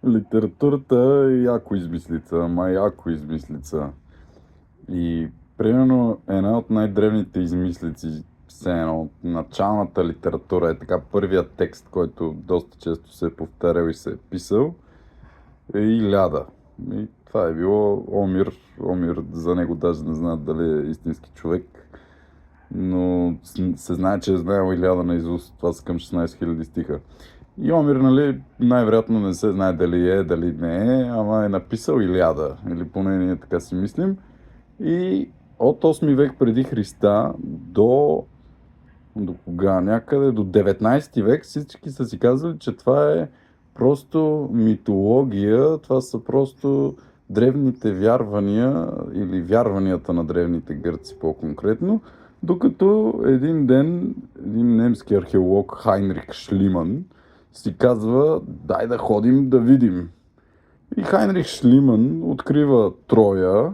Литературата е яко измислица, ама яко измислица. И примерно една от най-древните измислици, все едно от началната литература е така първият текст, който доста често се е повтарял и се е писал, е Иляда. И това е било Омир. Омир, за него даже не знаят дали е истински човек, но се знае, че е знаел Иляда наизуст. Това са към 16 000 стиха. И Омир, нали, най-вероятно не се знае дали е, дали не е, ама е написал Илиада, или поне ние така си мислим. И от 8 век преди Христа до кога? Някъде до 19 век всички са си казали, че това е просто митология, това са просто древните вярвания или вярванията на древните гърци по-конкретно, докато един ден един немски археолог Хайнрих Шлиман си казва, дай да ходим да видим. И Хайнрих Шлиман открива Троя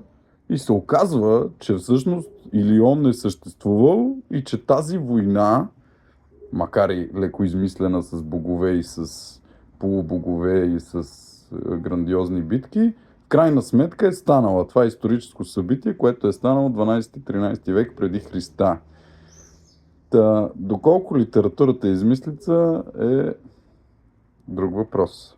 и се оказва, че всъщност Илион е съществувал и че тази война, макар и леко измислена с богове и с полубогове и с грандиозни битки, в крайна сметка е станала. Това е историческо събитие, което е станало 12-13 век преди Христа. Та, доколко литературата е измислица е друг въпрос.